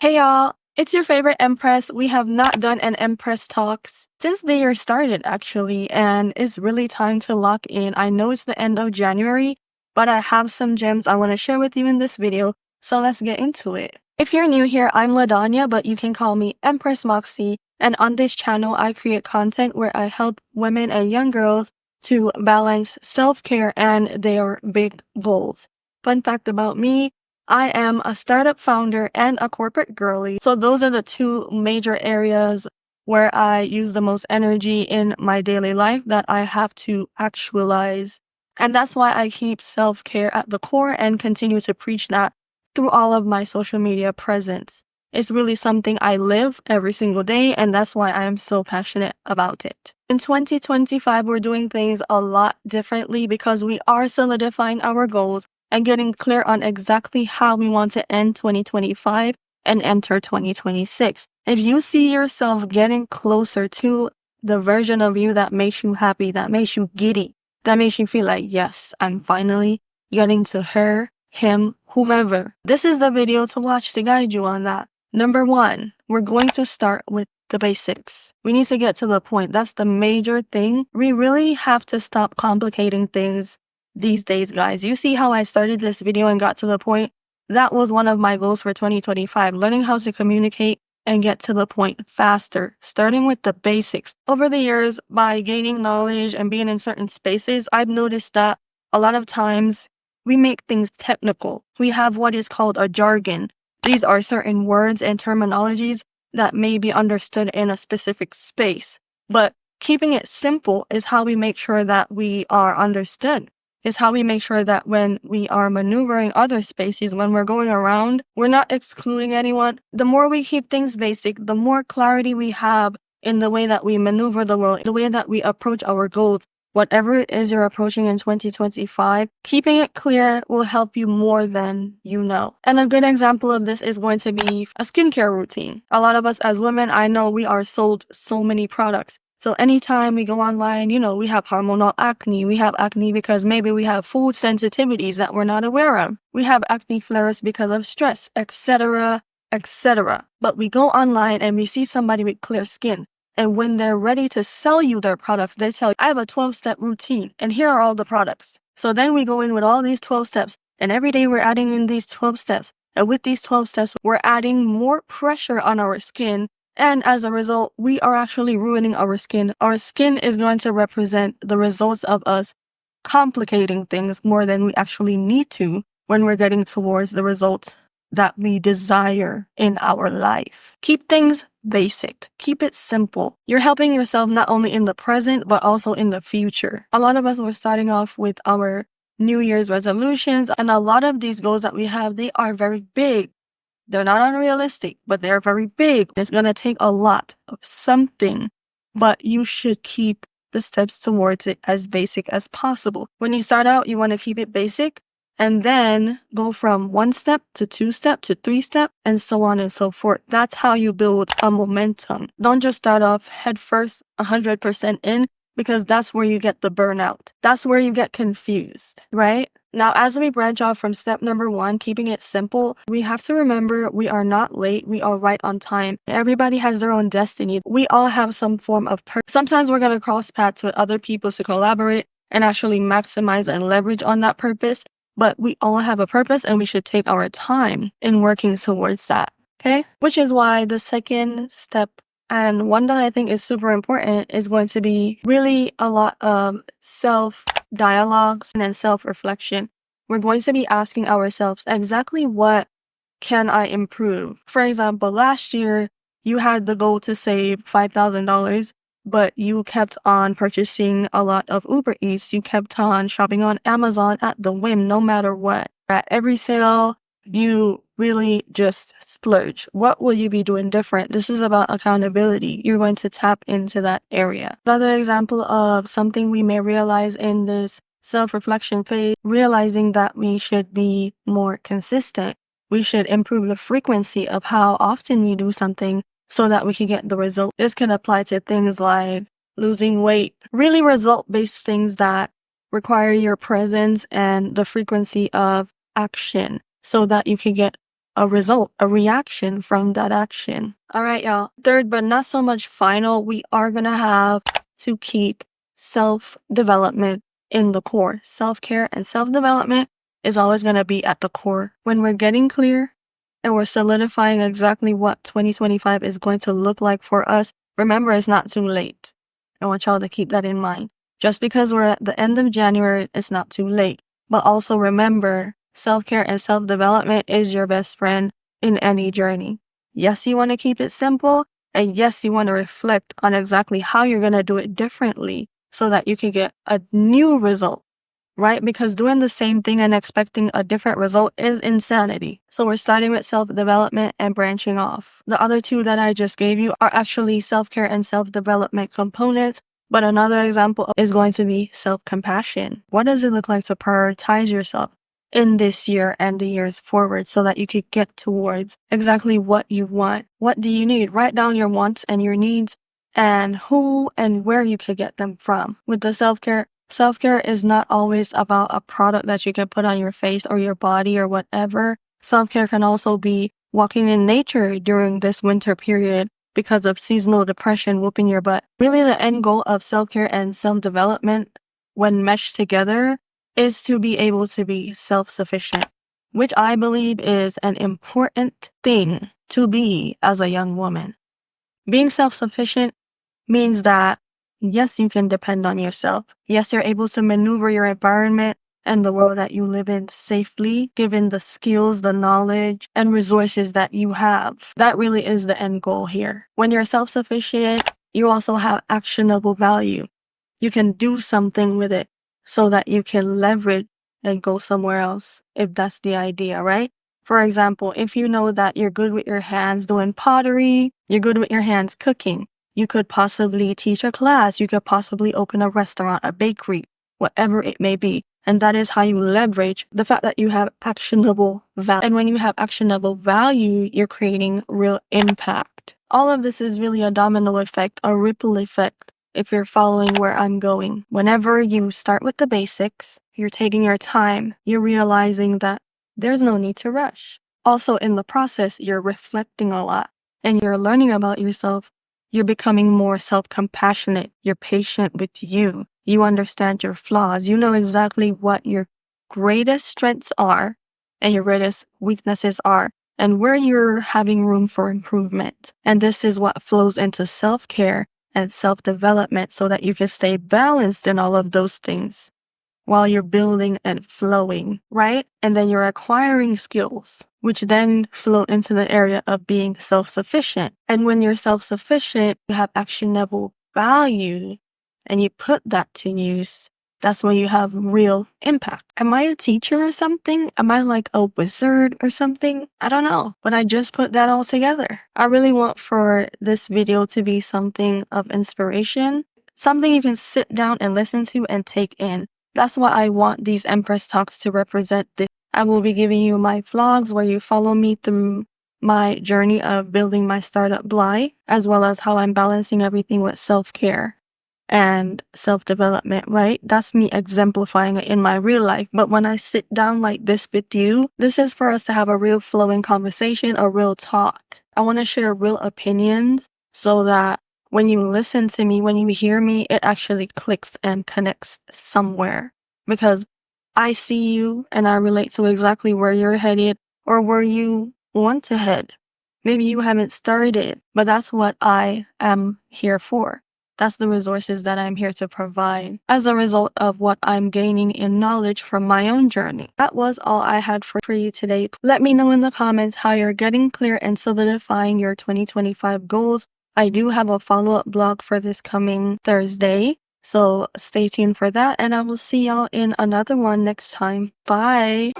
Hey y'all, it's your favorite Empress. We have not done an Empress Talks since the year started actually, and it's really time to lock in. I know it's the end of January, but I have some gems I want to share with you in this video, so let's get into it. If you're new here, I'm LaDanya, but you can call me Empress Moxie, and on this channel, I create content where I help women and young girls to balance self-care and their big goals. Fun fact about me, I am a startup founder and a corporate girly. So those are the two major areas where I use the most energy in my daily life that I have to actualize. And that's why I keep self-care at the core and continue to preach that through all of my social media presence. It's really something I live every single day, and that's why I am so passionate about it. In 2025, we're doing things a lot differently because we are solidifying our goals and getting clear on exactly how we want to end 2025 and enter 2026. If you see yourself getting closer to the version of you that makes you happy, that makes you giddy, that makes you feel like, yes, I'm finally getting to her, him, whomever, this is the video to watch to guide you on that. Number one, we're going to start with the basics. We need to get to the point. That's the major thing. We really have to stop complicating things these days, guys. You see how I started this video and got to the point? That was one of my goals for 2025, learning how to communicate and get to the point faster, starting with the basics. Over the years, by gaining knowledge and being in certain spaces, I've noticed that a lot of times we make things technical. We have what is called a jargon. These are certain words and terminologies that may be understood in a specific space, but keeping it simple is how we make sure that we are understood. Is how we make sure that when we are maneuvering other spaces, when we're going around, we're not excluding anyone. The more we keep things basic, the more clarity we have in the way that we maneuver the world, the way that we approach our goals. Whatever it is you're approaching in 2025, keeping it clear will help you more than you know. And a good example of this is going to be a skincare routine. A lot of us as women, I know we are sold so many products. So anytime we go online, we have hormonal acne. We have acne because maybe we have food sensitivities that we're not aware of. We have acne flares because of stress, etc., etc. But we go online and we see somebody with clear skin. And when they're ready to sell you their products, they tell you, I have a 12-step routine and here are all the products. So then we go in with all these 12 steps and every day we're adding in these 12 steps. And with these 12 steps, we're adding more pressure on our skin. And as a result, we are actually ruining our skin. Our skin is going to represent the results of us complicating things more than we actually need to when we're getting towards the results that we desire in our life. Keep things basic. Keep it simple. You're helping yourself not only in the present, but also in the future. A lot of us were starting off with our New Year's resolutions, and a lot of these goals that we have, they are very big. They're not unrealistic, but they're very big. It's going to take a lot of something, but you should keep the steps towards it as basic as possible. When you start out, you want to keep it basic and then go from 1 step to 2 step to 3 step and so on and so forth. That's how you build a momentum. Don't just start off head first 100% in, because that's where you get the burnout. That's where you get confused, right? Now, as we branch off from step number 1, keeping it simple, we have to remember we are not late. We are right on time. Everybody has their own destiny. We all have some form of purpose. Sometimes we're going to cross paths with other people to collaborate and actually maximize and leverage on that purpose. But we all have a purpose and we should take our time in working towards that, okay? Which is why the second step, and one that I think is super important, is going to be really a lot of self-dialogues and self-reflection. We're going to be asking ourselves exactly what can I improve? For example, last year you had the goal to save $5,000, but you kept on purchasing a lot of Uber Eats. You kept on shopping on Amazon at the whim, no matter what. At every sale, you really just splurge. What will you be doing different? This is about accountability. You're going to tap into that area. Another example of something we may realize in this self-reflection phase, realizing that we should be more consistent. We should improve the frequency of how often we do something so that we can get the result. This can apply to things like losing weight, really result-based things that require your presence and the frequency of action so that you can get a result, a reaction from that action. All right, y'all. Third, but not so much final, we are gonna have to keep self-development in the core. Self-care and self-development is always gonna be at the core. When we're getting clear and we're solidifying exactly what 2025 is going to look like for us, remember, it's not too late. I want y'all to keep that in mind. Just because we're at the end of January, it's not too late. But also remember, self-care and self-development is your best friend in any journey. Yes, you want to keep it simple, and yes, you want to reflect on exactly how you're going to do it differently so that you can get a new result, right? Because doing the same thing and expecting a different result is insanity. So we're starting with self-development and branching off. The other two that I just gave you are actually self-care and self-development components. But another example is going to be self-compassion. What does it look like to prioritize yourself in this year and the years forward so that you could get towards exactly what you want? What do you need? Write down your wants and your needs and who and where you could get them from. With the self-care is not always about a product that you can put on your face or your body or whatever. Self-care can also be walking in nature during this winter period because of seasonal depression whooping your butt. Really, the end goal of self-care and self-development, when meshed together, is to be able to be self-sufficient, which I believe is an important thing to be as a young woman. Being self-sufficient means that, yes, you can depend on yourself. Yes, you're able to maneuver your environment and the world that you live in safely, given the skills, the knowledge, and resources that you have. That really is the end goal here. When you're self-sufficient, you also have actionable value. You can do something with it so that you can leverage and go somewhere else, if that's the idea, right? For example, if you know that you're good with your hands doing pottery, you're good with your hands cooking, you could possibly teach a class, you could possibly open a restaurant, a bakery, whatever it may be. And that is how you leverage the fact that you have actionable value. And when you have actionable value, you're creating real impact. All of this is really a domino effect, a ripple effect, if you're following where I'm going. Whenever you start with the basics, you're taking your time, you're realizing that there's no need to rush. Also, in the process, you're reflecting a lot and you're learning about yourself. You're becoming more self-compassionate. You're patient with you. You understand your flaws. You know exactly what your greatest strengths are and your greatest weaknesses are and where you're having room for improvement. And this is what flows into self-care and self-development so that you can stay balanced in all of those things while you're building and flowing, right? And then you're acquiring skills, which then flow into the area of being self-sufficient. And when you're self-sufficient, you have actionable value and you put that to use. That's when you have real impact. Am I a teacher or something? Am I like a wizard or something? I don't know, but I just put that all together. I really want for this video to be something of inspiration, something you can sit down and listen to and take in. That's what I want these Empress Talks to represent. I will be giving you my vlogs where you follow me through my journey of building my startup Bly, as well as how I'm balancing everything with self-care and self-development, right? That's me exemplifying it in my real life. But when I sit down like this with you, this is for us to have a real flowing conversation, a real talk. I want to share real opinions so that when you listen to me, when you hear me, it actually clicks and connects somewhere. Because I see you and I relate to exactly where you're headed or where you want to head. Maybe you haven't started, but that's what I am here for. That's the resources that I'm here to provide as a result of what I'm gaining in knowledge from my own journey. That was all I had for you today. Let me know in the comments how you're getting clear and solidifying your 2025 goals. I do have a follow-up blog for this coming Thursday, so stay tuned for that, and I will see y'all in another one next time. Bye!